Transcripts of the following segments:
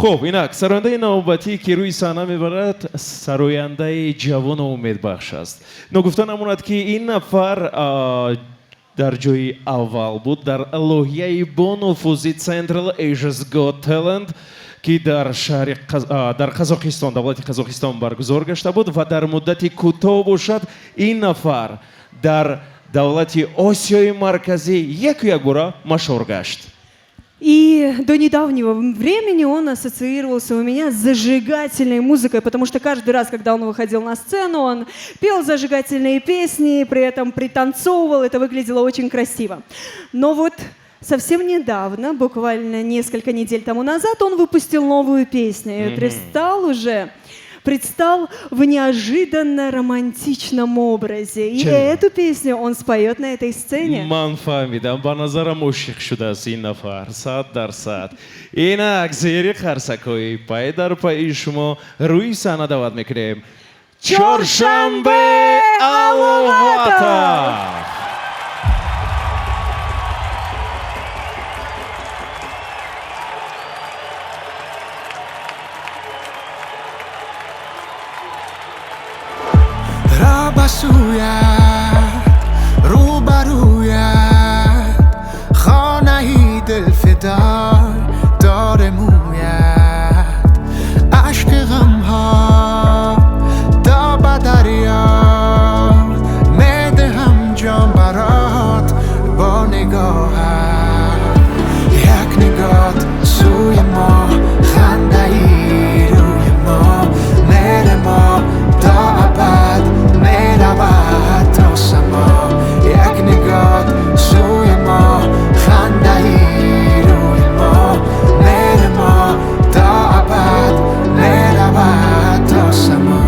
خب اینک سرانده نوبتی که روی صحنه میبرد سراینده جوان و امیدبخش است. نگفته نماند که این نفر در جای اول بود در الوهیه با نفوذی Central Asia's Got Talent که در قزاقستان دولت قزاقستان برگزار گشته بود و در مدت کوتاه باشد این نفر در دولت آسیای مرکزی یک بار مشهور گشت. И до недавнего времени он ассоциировался у меня с зажигательной музыкой, потому что каждый раз, когда он выходил на сцену, он пел зажигательные песни, при этом пританцовывал, это выглядело очень красиво. Но вот совсем недавно, буквально несколько недель тому назад, он выпустил новую песню и предстал в неожиданно романтичном образе. И эту песню он споет на этой сцене. من فهمیدم به نظرم عاشق شده است این نفر 100%. اینک زیر خرسکوی پای در پای شما روی صحنه دعوت میکنیم چهارشنبه Alovata. بسویت روبرویت خانه‌ای دلفدار دار مویت عشق غمها تا به دریا میدهم جان برات با نگاهت یک نگات سوی ما خنده‌ای روی ما میره ما تا ابد میرود تا سما یک نگات سوی ما خنده‌ای روی ما میره ما تا ابد میرود تا سما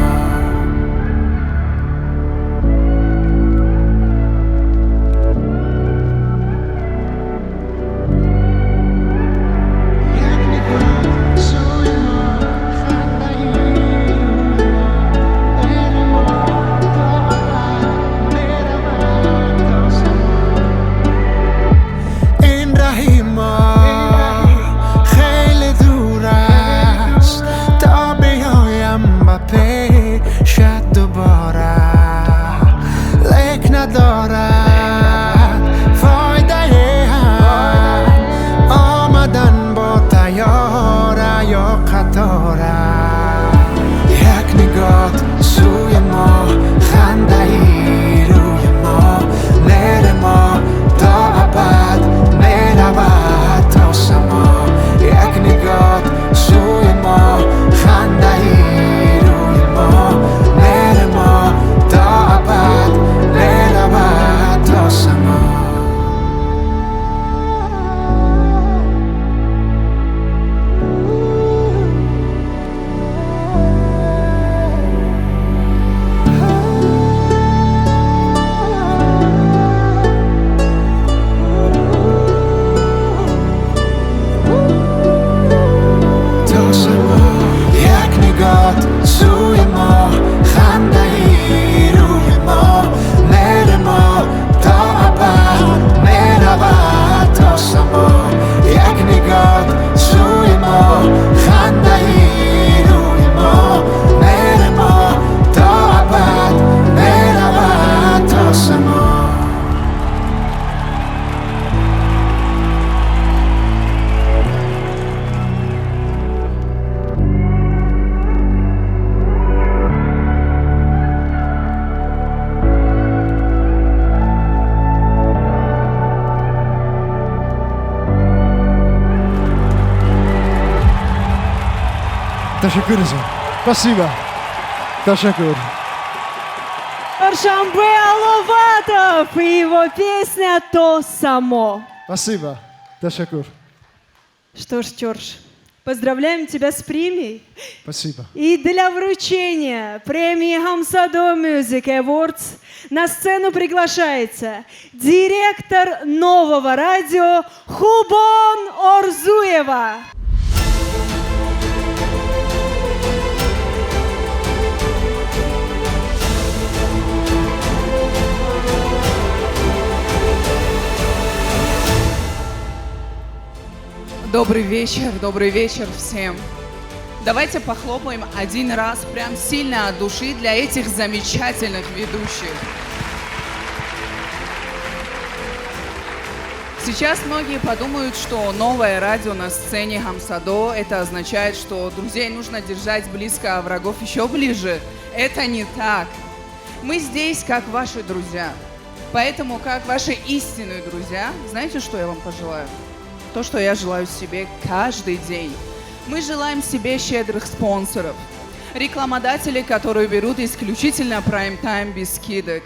Ташакур. Спасибо. Ташакур. Чоршанбе Аловатов и его песня «То само». Спасибо. Ташакур. Что ж, Чорш, поздравляем тебя с премией. Спасибо. И для вручения премии Hamsado Music Awards на сцену приглашается директор Нового радио Хубон Орзуева. Добрый вечер всем. Давайте похлопаем один раз прям сильно от души для этих замечательных ведущих. Сейчас многие подумают, что новое радио на сцене Хамсадо, это означает, что друзей нужно держать близко, а врагов еще ближе. Это не так. Мы здесь как ваши друзья. Поэтому, как ваши истинные друзья, знаете, что я вам пожелаю? То, что я желаю себе каждый день. Мы желаем себе щедрых спонсоров, рекламодателей, которые берут исключительно прайм-тайм без скидок.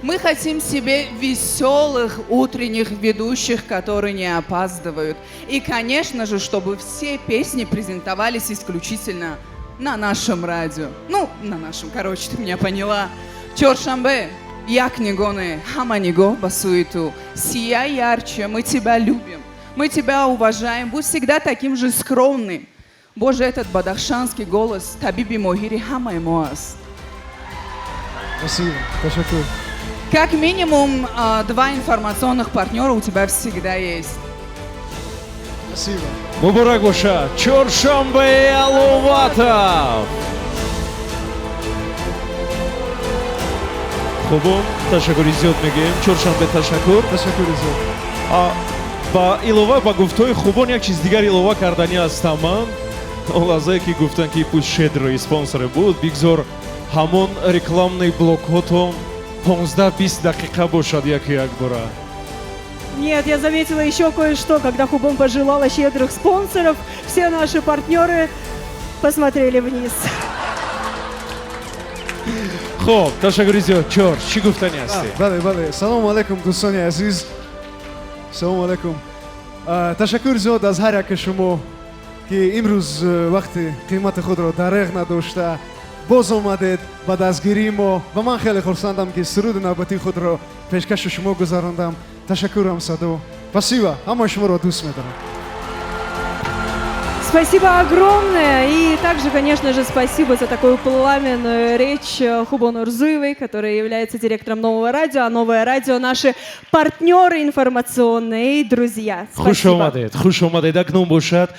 Мы хотим себе веселых утренних ведущих, которые не опаздывают. И, конечно же, чтобы все песни презентовались исключительно на нашем радио. Ну, на нашем, короче, ты меня поняла. Чоршамбе, Якнигоне, Хаманиго, Басуиту. Сияй ярче, мы тебя любим, мы тебя уважаем. Будь всегда таким же скромным. Боже, этот бадахшанский голос, Табиби Могири Хамай Моас. Спасибо. Ташакур. Как минимум 2 информационных партнера у тебя всегда есть. Спасибо. муборак боша чоршанбе аловатов. хубом ташаккури зиёд мегӯем. чоршанбе ташаккур. Ташакур зиёд. ба илова ба гуфтаҳои хубон як чиз дигар илова кардани ҳастам ман. он лаҳзае ки гуфтан ки пуст щедрый спонсор буд, бигзор ҳамон рекламный блокҳотон 15-20 дақиқа бошад яки як бора. Нет, я заметила еще кое-что. Когда Хубом пожелала щедрых спонсоров, все наши партнеры посмотрели вниз. хоб ташаккури зиёд. чорч чӣ гуфтанӣ ҳастӣ? бале. Салому алейкум дӯстони азиз. Салому алейкум. Ташаккур зиёд аз ҳар яке шумо, ки имрӯз вақти қимати худро дареғ надошта боз омадед ба дастгирии мо ва ман хеле хурсандам, ки суруди навбатии худро пешкаши шумо гузарондам. Ташаккур Хамсадо. Спасибо. Ҳамаи шуморо дӯст медорам. Спасибо огромное. И также, конечно же, спасибо за такую пламенную речь Хубону Урзуевой, которая является директором Нового радио. А Новое радио — наши партнеры информационные и друзья. хуш Спасибо. омадед акнун бошад.